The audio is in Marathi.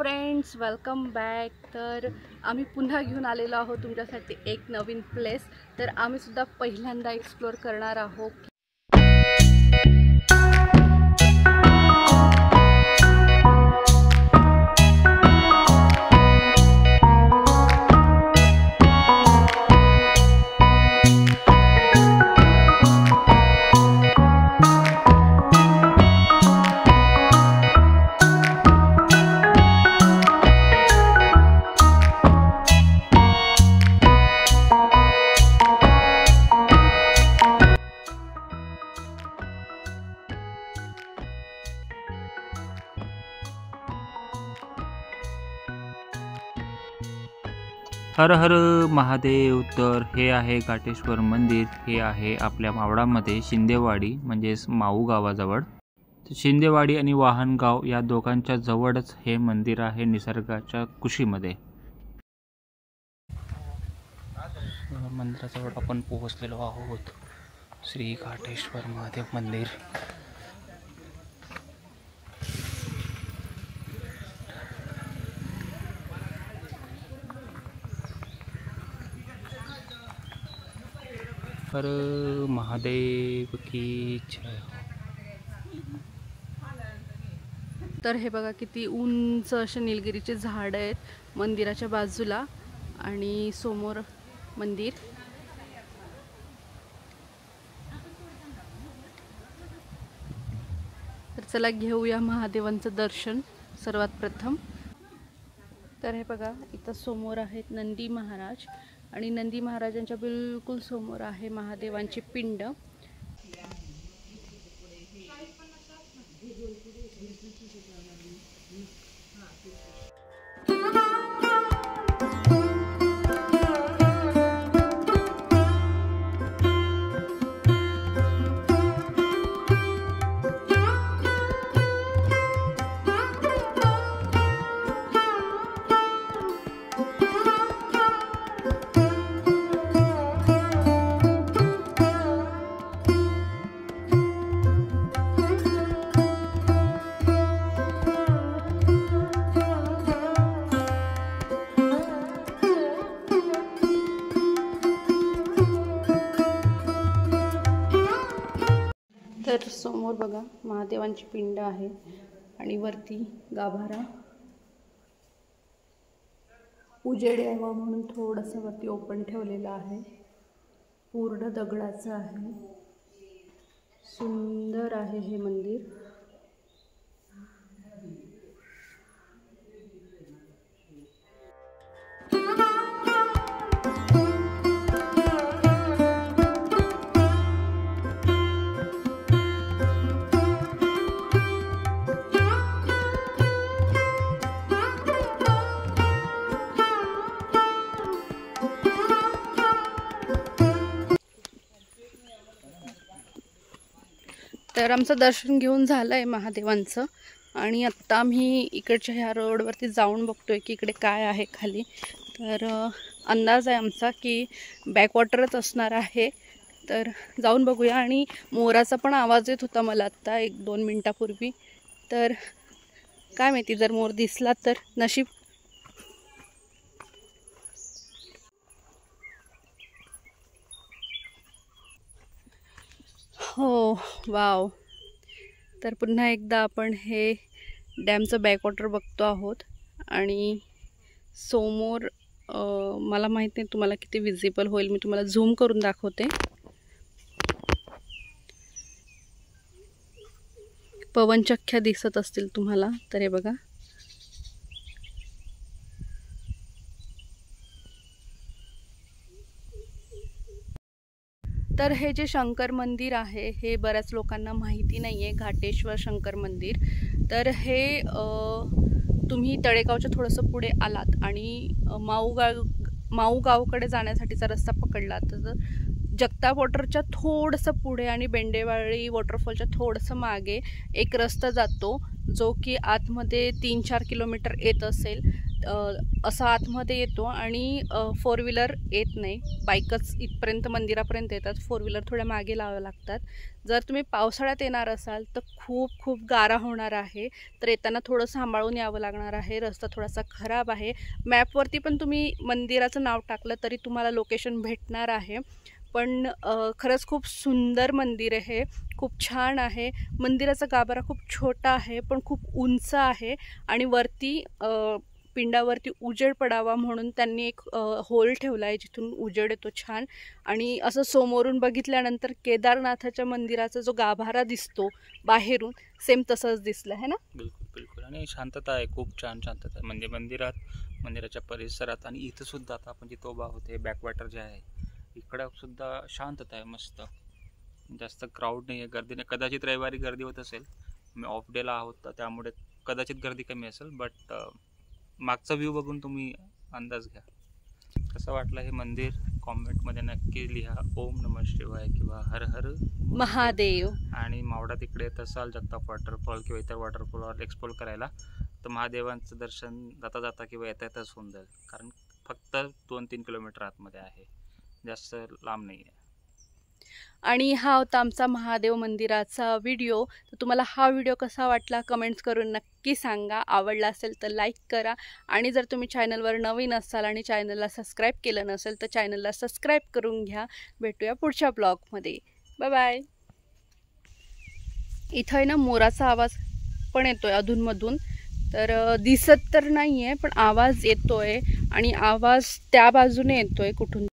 Friends, welcome back. तर आम्ही पुन्हा घेऊन आलेलो आहोत तुमच्यासाठी एक नवीन प्लेस। तर आम्ही सुद्धा पहिल्यांदा एक्सप्लोर करणार आहोत। हर हर महादेव। तर हे आहे घाटेश्वर मंदिर। हे आहे आपल्या मावळामध्ये शिंदेवाडी म्हणजेच माऊ गावाजवळ। शिंदेवाडी आणि वाहनगाव या दोघांच्या जवळच हे मंदिर आहे, निसर्गाच्या कुशीमध्ये। मंदिराजवळ आपण पोहोचलेलो आहोत। श्री घाटेश्वर महादेव मंदिर। हर महादेव की जय। तर हे बघा किती उंच असे निलगिरीचे झाड आहेत मंदिराच्या बाजूला आणि समोर मंदिर। तर चला घेऊया महादेवांचं दर्शन सर्वात प्रथम। तर हे बघा इथं समोर आहेत नंदी महाराज आणि नंदी महाराजांच्या बिलकुल समोर आहे महादेवांची पिंड। तर समोर बघा महादेवांची पिंड आहे आणि वरती गाभारा उजेड यावं म्हणून थोडंसं वरती ओपन ठेवलेलं आहे। पूर्ण दगडाचं आहे, सुंदर आहे हे मंदिर। तर आमचं दर्शन घेऊन झालं आहे महादेवांचं आणि आत्ता आम्ही इकडच्या ह्या रोडवरती जाऊन बघतोय की इकडे काय आहे खाली। तर अंदाज आहे आमचा की बॅकवॉटरच असणार आहे। तर जाऊन बघूया। आणि मोराचा पण आवाज येत होता मला आत्ता 1-2 मिनटापूर्वी। तर काय माहिती जर मोर दिसला तर नशीब। हो वाव। तर पुन्हा एकदा आपण हे डॅमचं बॅकवॉटर बघतो आहोत आणि समोर मला माहीत नाही तुम्हाला किती विजिबल होईल, मी तुम्हाला झूम करून दाखवते। पवनचक्क्या दिसत असतील तुम्हाला। तर हे बघा तर हे जे शंकर मंदिर आहे हे बऱ्याच लोकांना माहिती नाही आहे, घाटेश्वर शंकर मंदिर। तर हे तुम्ही तळेगावच्या थोडंसं पुढे आलात आणि माऊ गावकडे जाण्यासाठीचा रस्ता पकडला तर जगताप वॉटरच्या थोडंसं पुढे आणि बेंडेवाळी वॉटरफॉलच्या थोडंसं मागे एक रस्ता जातो जो की आतमध्ये 3-4 किलोमीटर येत असेल। असं आतमध्ये येतो आणि 4 व्हीलर येत नाही, बाईकच इथपर्यंत मंदिरापर्यंत येतात, 4 व्हीलर थोड्या मागे लावाव्या लागतात. जर तुम्ही पावसाळ्यात येणार असाल तर खूप खूप गारा होणार आहे, तर येताना थोडं सांभाळून यावं लागणार आहे. रस्ता थोडासा खराब आहे. मॅपवरती पण तुम्ही मंदिराचं नाव टाकलं तरी तुम्हाला लोकेशन भेटणार आहे. पण खरंच खूप सुंदर मंदिर आहे, खूप छान आहे. मंदिराचा गाभारा खूप छोटा आहे पण खूप उंच आहे आणि वरती पिंडावरती उजेड पडावा म्हणून त्यांनी एक होल ठेवला आहे जिथून उजेड येतो छान. आणि असं समोरून बघितल्यानंतर केदारनाथाच्या मंदिराचा जो गाभारा दिसतो बाहेरून सेम तसंच दिसलं आहे ना. बिलकुल बिलकुल. आणि शांतता आहे, खूप छान शांतता आहे. म्हणजे मंदिराच्या परिसरात आणि इथं सुद्धा आता आपण जिथं उभा आहोत हे बॅकवॉटर जे आहे इकडं सुद्धा शांतता आहे, मस्त. जास्त क्राऊड नाही आहे, गर्दी नाही. कदाचित रविवारी गर्दी होत असेल, मी ऑफ डेला आहोत तर त्यामुळे कदाचित गर्दी कमी असेल. बट मागचा व्ह्यू बघून तुम्ही अंदाज घ्या कसं वाटलं हे मंदिर. कॉमेंटमध्ये नक्की लिहा ओम नमः शिवाय किंवा हर हर महादेव. आणि मावळा तिकडे येत असाल जगताप वॉटरफॉल किंवा इतर वॉटरफॉलवर एक्सप्लोर करायला तर महादेवांचं दर्शन जाता जाता किंवा येता येताच होऊन जाईल, कारण फक्त 2-3 किलोमीटर आतमध्ये आहे, जास्त लांब नाही आहे. आणि हा होता आमचा महादेव मंदिराचा व्हिडिओ. तर तुम्हाला हा व्हिडिओ कसा वाटला कमेंट्स करून नक्की सांगा. आवडला असेल तर लाईक करा आणि जर तुम्ही चॅनलवर नवीन असाल आणि चॅनलला सबस्क्राईब केलं नसेल तर चॅनलला सबस्क्राईब करून घ्या. भेटूया पुढच्या ब्लॉगमध्ये. Bye bye. इथं आहे ना मोराचा आवाज पण येतोय अधूनमधून, तर दिसत तर नाही आहे पण आवाज येतोय आणि आवाज त्या बाजूने येतोय कुठून.